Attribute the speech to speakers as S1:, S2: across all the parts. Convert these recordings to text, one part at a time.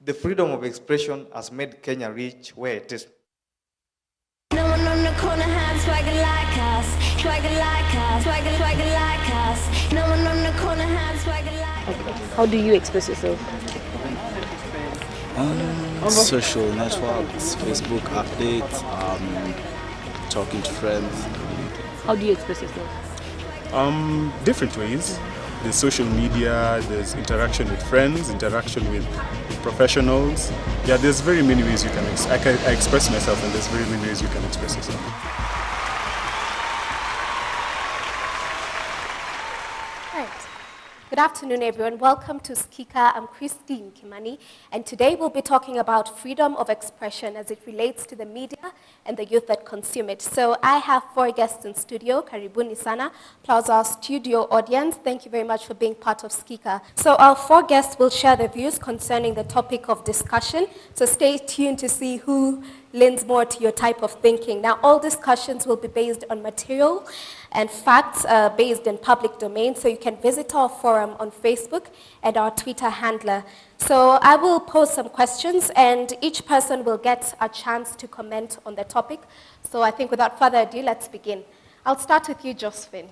S1: the freedom of expression has made Kenya reach where it is.
S2: No one on the corner had swagger like us, swagger like us, swagger like us. No one on the corner had swagger like us.
S3: How do you express yourself?
S4: Social networks, Facebook updates, talking to friends.
S3: How do you express yourself?
S5: Different ways. There's social media, there's interaction with friends, interaction with professionals. Yeah, there's very many ways you can I express myself, and there's very many ways you can express yourself.
S6: Right. Good afternoon, everyone. Welcome to Skika. I'm Christine Kimani, and today we'll be talking about freedom of expression as it relates to the media and the youth that consume it. So I have 4 guests in studio. Karibuni sana, plus our studio audience. Thank you very much for being part of Skika. So our 4 guests will share their views concerning the topic of discussion. So stay tuned to see who leans more to your type of thinking. Now, all discussions will be based on material and facts based in public domain, so you can visit our forum on Facebook and our Twitter handler. So I will pose some questions, and each person will get a chance to comment on the topic. So I think without further ado, let's begin. I'll start with you, Josephine.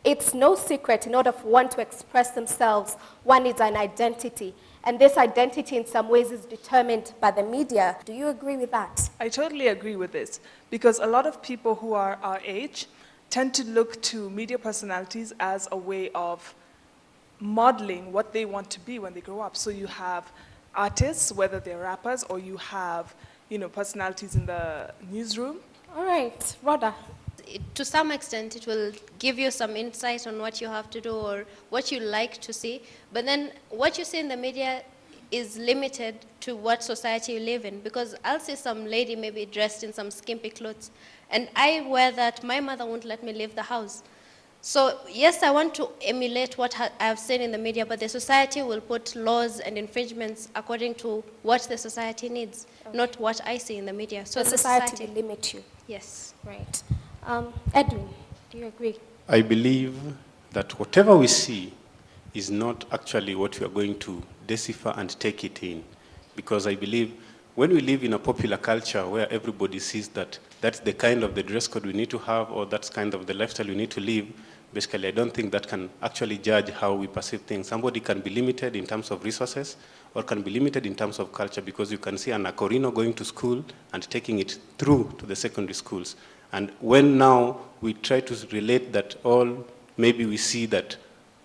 S6: It's no secret, in order for one to express themselves, one needs an identity. And this identity in some ways is determined by the media. Do you agree with that?
S7: I totally agree with this, because a lot of people who are our age tend to look to media personalities as a way of modeling what they want to be when they grow up. So you have artists, whether they're rappers, or you have, personalities in the newsroom.
S6: All right, Rhoda.
S8: To some extent, it will give you some insight on what you have to do or what you like to see. But then what you see in the media is limited to what society you live in. Because I'll see some lady maybe dressed in some skimpy clothes, and I wear that, my mother won't let me leave the house. So yes, I want to emulate what I've seen in the media, but the society will put laws and infringements according to what the society needs, not what I see in the media. So
S6: the society will limit you.
S8: Yes.
S6: Right. Edwin, do you agree?
S9: I believe that whatever we see is not actually what we are going to decipher and take it in. Because I believe when we live in a popular culture where everybody sees that that's the kind of the dress code we need to have, or that's kind of the lifestyle we need to live, basically I don't think that can actually judge how we perceive things. Somebody can be limited in terms of resources, or can be limited in terms of culture, because you can see an Akorino going to school and taking it through to the secondary schools. And when now we try to relate that all, maybe we see that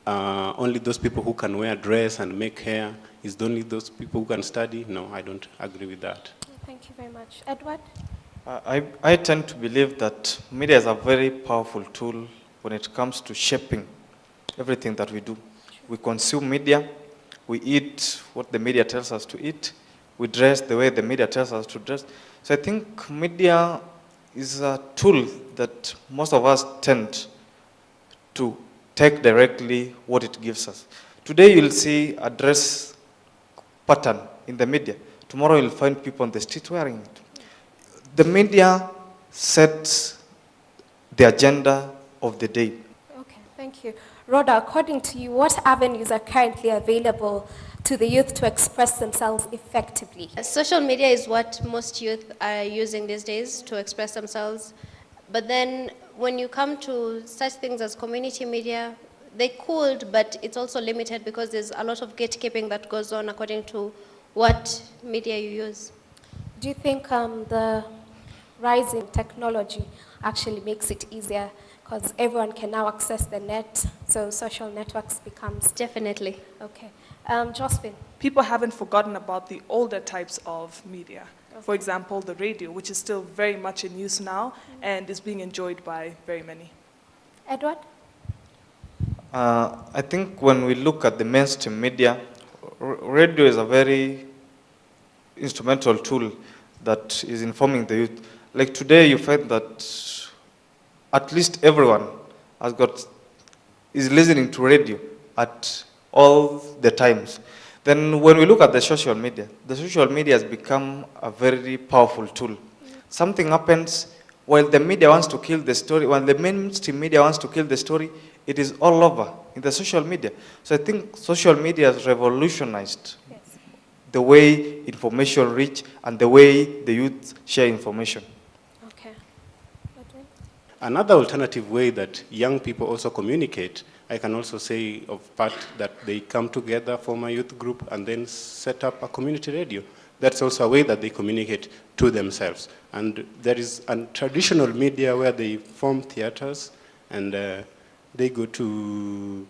S9: only those people who can wear a dress and make hair is only those people who can study. No, I don't agree with that.
S6: Thank you very much. Edward?
S1: I tend to believe that media is a very powerful tool when it comes to shaping everything that we do. We consume media, we eat what the media tells us to eat, we dress the way the media tells us to dress. So I think media is a tool that most of us tend to take directly what it gives us. Today you'll see a dress pattern in the media. Tomorrow you'll find people on the street wearing it. The media sets the agenda of the day.
S6: Okay, thank you. Rhoda, according to you, what avenues are currently available to the youth to express themselves effectively?
S8: Social media is what most youth are using these days to express themselves. But then when you come to such things as community media, they could, but it's also limited because there's a lot of gatekeeping that goes on according to what media you use.
S6: Do you think the rise in technology actually makes it easier because everyone can now access the net, so social networks becomes...
S8: Definitely.
S6: Okay. Josephine?
S7: People haven't forgotten about the older types of media. Okay. For example, the radio, which is still very much in use now and is being enjoyed by very many.
S6: Edward?
S1: I think when we look at the mainstream media, radio is a very instrumental tool that is informing the youth. Like today, you find that at least everyone is listening to radio at all the times. Then when we look at the social media has become a very powerful tool. Something happens while the media wants to kill the story, when the mainstream media wants to kill the story, it is all over in the social media. So I think social media has revolutionized the way information reach and the way the youth share information.
S6: Okay. Edwin?
S9: Another alternative way that young people also communicate, I can also say of part that they come together, form a youth group, and then set up a community radio. That's also a way that they communicate to themselves. And there is a traditional media where they form theaters, and they go to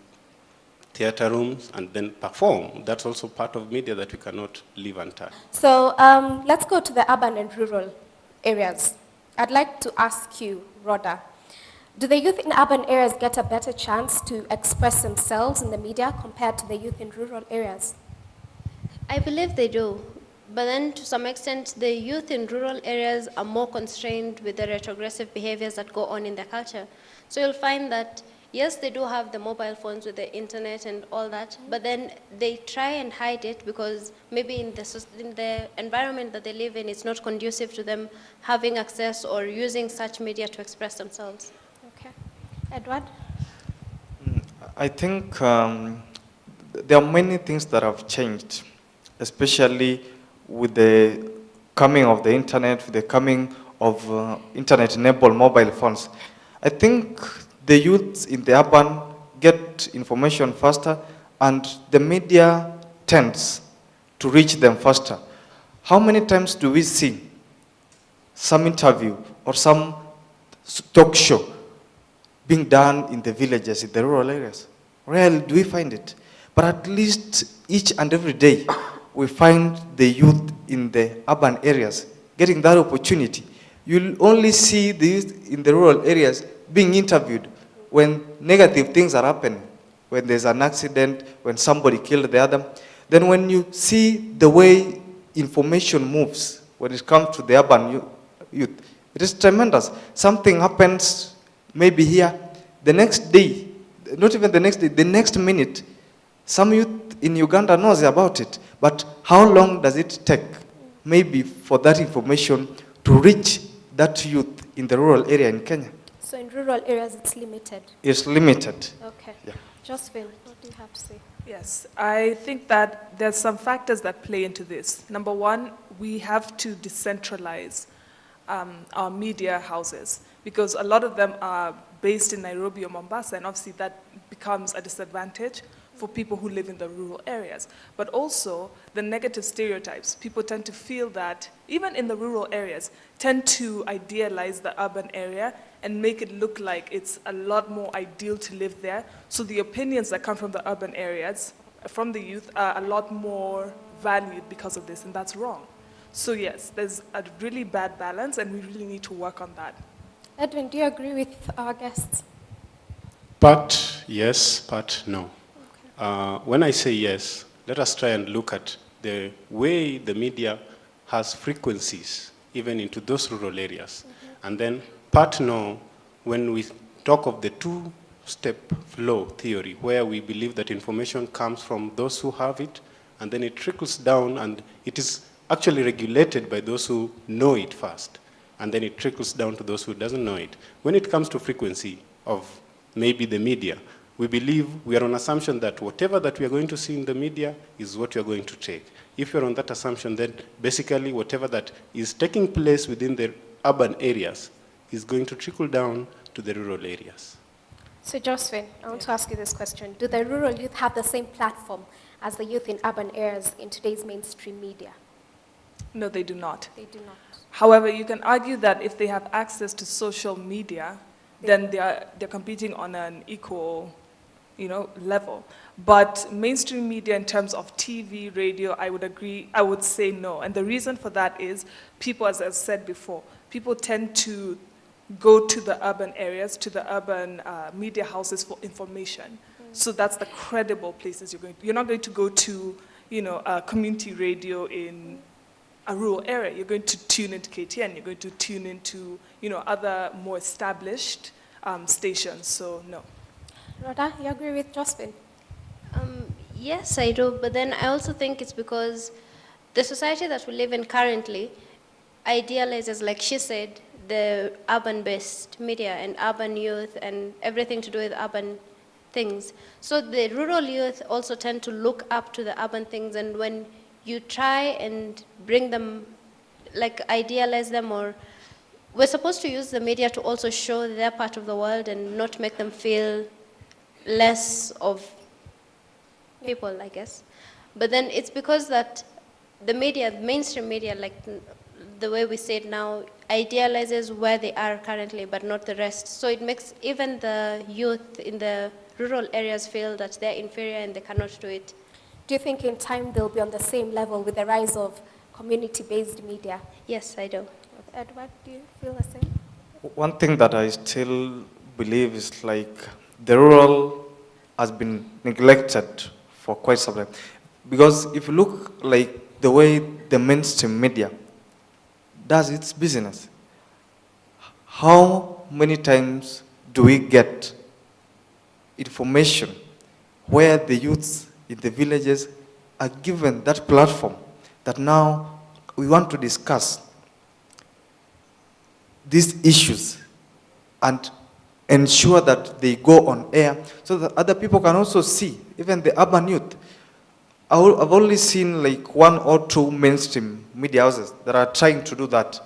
S9: theater rooms and then perform. That's also part of media that we cannot leave untouched.
S6: So let's go to the urban and rural areas. I'd like to ask you, Rhoda, do the youth in urban areas get a better chance to express themselves in the media compared to the youth in rural areas?
S8: I believe they do. But then to some extent, the youth in rural areas are more constrained with the retrogressive behaviors that go on in their culture. So you'll find that, yes, they do have the mobile phones with the internet and all that, but then they try and hide it because maybe in the environment that they live in, it's not conducive to them having access or using such media to express themselves.
S6: Okay. Edward?
S1: I think there are many things that have changed, especially with the coming of the internet, with the coming of internet-enabled mobile phones. I think the youth in the urban get information faster and the media tends to reach them faster. How many times do we see some interview or some talk show being done in the villages, in the rural areas? Rarely do we find it. But at least each and every day, we find the youth in the urban areas getting that opportunity. You'll only see the youth in the rural areas being interviewed when negative things are happening, when there's an accident, when somebody killed the other. Then when you see the way information moves when it comes to the urban youth, it is tremendous. Something happens maybe here, the next day, not even the next day, the next minute, some youth in Uganda knows about it. But how long does it take maybe for that information to reach that youth in the rural area in Kenya?
S6: So in rural areas, it's limited.
S1: It's limited.
S6: Okay.
S1: Yeah.
S6: Josephine, what do you have to say?
S7: Yes, I think that there's some factors that play into this. Number one, we have to decentralize our media houses because a lot of them are based in Nairobi or Mombasa, and obviously that becomes a disadvantage for people who live in the rural areas. But also the negative stereotypes. People tend to feel that, even in the rural areas, tend to idealize the urban area and make it look like it's a lot more ideal to live there. So the opinions that come from the urban areas, from the youth, are a lot more valued because of this, and that's wrong. So yes, there's a really bad balance, and we really need to work on that.
S6: Edwin, do you agree with our guests?
S9: Part yes, part no. When I say yes, let us try and look at the way the media has frequencies, even into those rural areas. And then part no, when we talk of the two-step flow theory, where we believe that information comes from those who have it, and then it trickles down, and it is actually regulated by those who know it first, and then it trickles down to those who doesn't know it. When it comes to frequency of maybe the media, we believe we are on assumption that whatever that we are going to see in the media is what we are going to take. If you're on that assumption, then basically whatever that is taking place within the urban areas is going to trickle down to the rural areas.
S6: So Josephine, I want to ask you this question. Do the rural youth have the same platform as the youth in urban areas in today's mainstream media?
S7: No, they do not.
S6: They do not.
S7: However, you can argue that if they have access to social media, then they're competing on an equal level. But mainstream media in terms of TV, radio, I would say no. And the reason for that is people, as I said before, people tend to go to the urban areas, to the urban media houses for information. So that's the credible places you're going to. You're not going to go to, a community radio in a rural area. You're going to tune into KTN, you're going to tune into, other more established stations, so no.
S6: Rhoda, you agree with Josephine?
S8: Yes, I do, but then I also think it's because the society that we live in currently idealizes, like she said, the urban-based media and urban youth and everything to do with urban things. So the rural youth also tend to look up to the urban things, and when you try and bring them, like idealize them, or we're supposed to use the media to also show their part of the world and not make them feel less of people, I guess. But then it's because that the media, mainstream media, like the way we say it now, idealizes where they are currently, but not the rest. So it makes even the youth in the rural areas feel that they're inferior and they cannot do it.
S6: Do you think in time they'll be on the same level with the rise of community-based media?
S8: Yes, I do.
S6: Edward, do you feel the same?
S1: One thing that I still believe is like the rural has been neglected for quite some time. Because if you look like the way the mainstream media does its business, how many times do we get information where the youths in the villages are given that platform that now we want to discuss these issues and ensure that they go on air so that other people can also see, even the urban youth. I've only seen like 1 or 2 mainstream media houses that are trying to do that.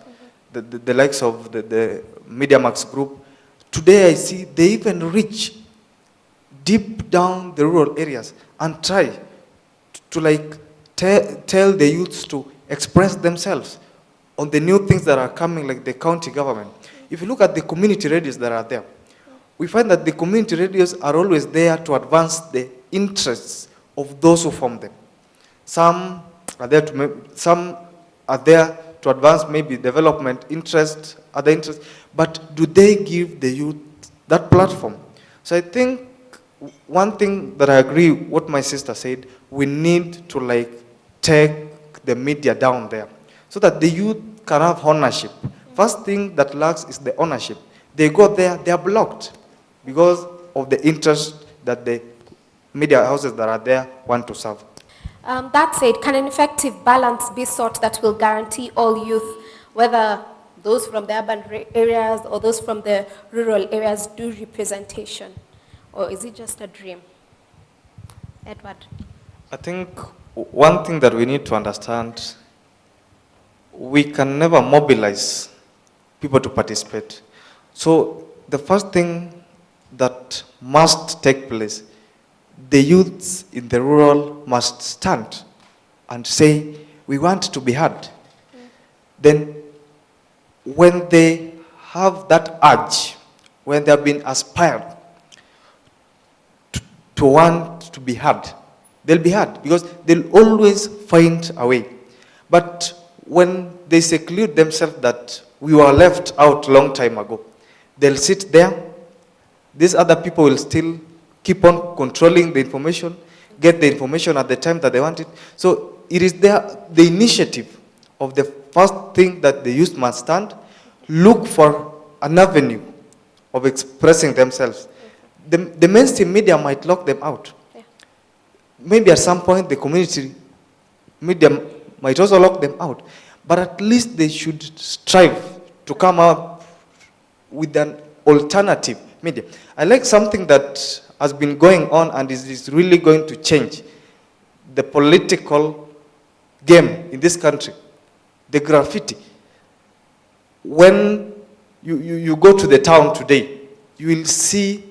S1: The likes of the Media Max group. Today I see they even reach deep down the rural areas and try to like tell the youths to express themselves on the new things that are coming, like the county government. If you look at the community radios that are there, we find that the community radios are always there to advance the interests of those who form them. Some are there to advance maybe development interest, other interests, but do they give the youth that platform? So I think one thing that I agree what my sister said, we need to like take the media down there so that the youth can have ownership. First thing that lacks is the ownership. They go there, they are blocked because of the interest that the media houses that are there want to serve.
S6: That said, can an effective balance be sought that will guarantee all youth, whether those from the urban areas or those from the rural areas, do representation? Or is it just a dream? Edward?
S1: I think one thing that we need to understand, we can never mobilize people to participate. So the first thing that must take place, the youths in the rural must stand and say, we want to be heard. Then when they have that urge, when they have been aspired to want to be heard, they'll be heard because they'll always find a way. But when they seclude themselves that we were left out a long time ago, they'll sit there. These other people will still keep on controlling the information, get the information at the time that they want it. So it is there, the initiative of the first thing that the youth must stand, look for an avenue of expressing themselves. The mainstream media might lock them out.
S6: Yeah.
S1: Maybe at some point the community media might also lock them out. But at least they should strive to come up with an alternative media. I like something that has been going on and is really going to change the political game in this country. The graffiti. When you go to the town today, you will see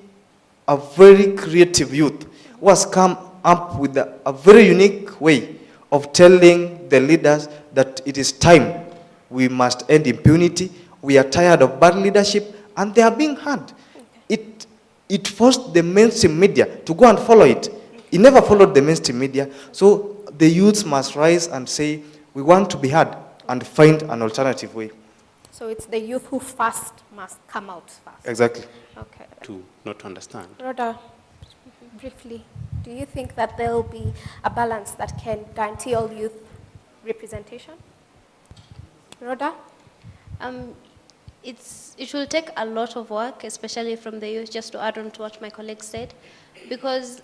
S1: a very creative youth who has come up with a very unique way of telling the leaders that it is time we must end impunity, we are tired of bad leadership, and they are being heard. It forced the mainstream media to go and follow it. It never followed the mainstream media. So the youths must rise and say, we want to be heard and find an alternative way.
S6: So it's the youth who first must come out first.
S1: Exactly.
S6: Okay.
S9: To not understand.
S6: Rhoda, briefly, do you think that there will be a balance that can guarantee all youth representation? Rhoda?
S8: It will take a lot of work, especially from the youth, just to add on to what my colleague said, because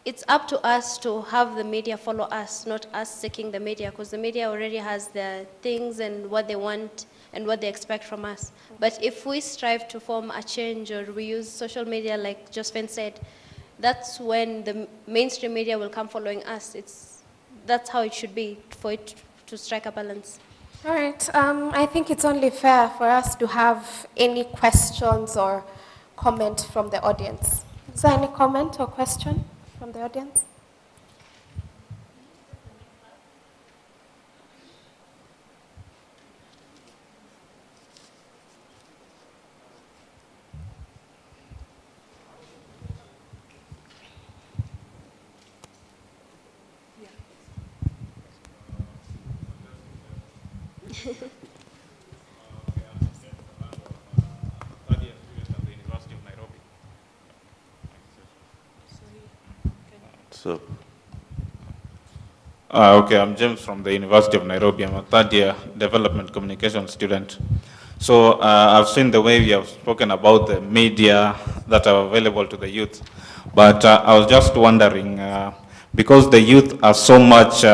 S8: it's up to us to have the media follow us, not us seeking the media, because the media already has the things and what they want and what they expect from us. But if we strive to form a change or we use social media, like Josephine said, that's when the mainstream media will come following us. that's how it should be for it to strike a balance.
S6: All right. I think it's only fair for us to have any questions or comment from the audience. Is there any comment or question from the audience?
S10: So, okay, I'm James from the University of Nairobi. I'm a third year development communication student. So I've seen the way you have spoken about the media that are available to the youth. But I was just wondering, because the youth are so much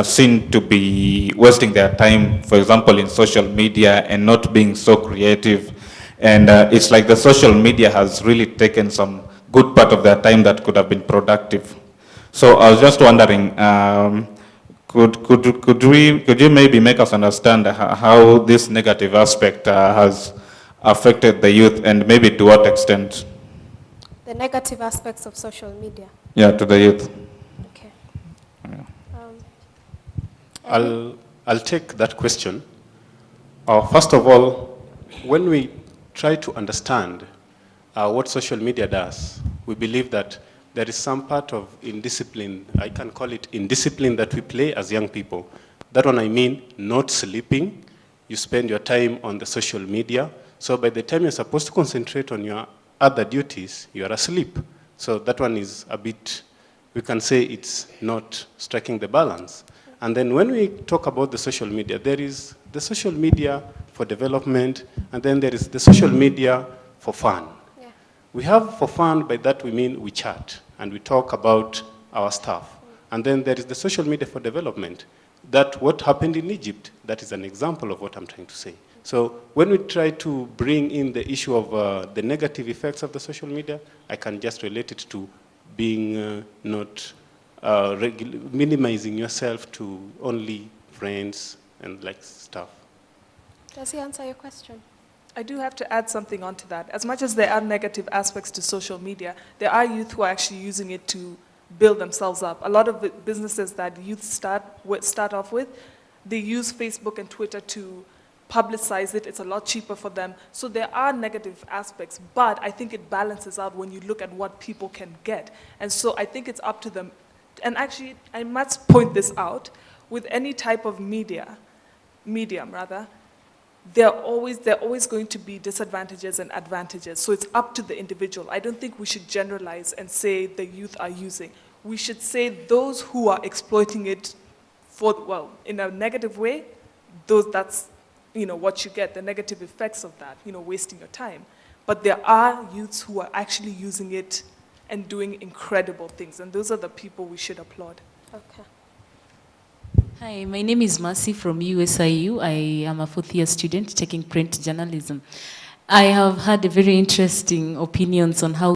S10: seen to be wasting their time, for example, in social media and not being so creative. And it's like the social media has really taken some good part of their time that could have been productive. So I was just wondering, could you maybe make us understand how this negative aspect has affected the youth and maybe to what extent?
S6: The negative aspects of social media.
S10: Yeah, to the youth.
S6: Okay.
S9: Yeah. I'll take that question. First of all, when we try to understand what social media does, we believe that there is some part of indiscipline, I can call it indiscipline, that we play as young people. That one I mean not sleeping. You spend your time on the social media. So by the time you're supposed to concentrate on your other duties, you are asleep. So that one is a bit, we can say it's not striking the balance. And then when we talk about the social media, there is the social media for development, and then there is the social media for fun. Yeah. We have for fun, by that we mean we chat and we talk about our stuff. And then there is the social media for development. That what happened in Egypt, that is an example of what I'm trying to say. So when we try to bring in the issue of the negative effects of the social media, I can just relate it to being not minimizing yourself to only friends and like stuff.
S6: Does he answer your question?
S7: I do have to add something onto that. As much as there are negative aspects to social media, there are youth who are actually using it to build themselves up. A lot of the businesses that youth start off with, they use Facebook and Twitter to publicize it. It's a lot cheaper for them. So there are negative aspects, but I think it balances out when you look at what people can get. And so I think it's up to them. And actually, I must point this out, with any type of medium, there are always going to be disadvantages and advantages. So it's up to the individual. I don't think we should generalize and say the youth are using. We should say those who are exploiting it for, well, in a negative way, that's, what you get, the negative effects of that, wasting your time. But there are youths who are actually using it and doing incredible things. And those are the people we should applaud.
S6: Okay.
S11: Hi, my name is Mercy from USIU. I am a fourth-year student taking print journalism. I have had a very interesting opinions on how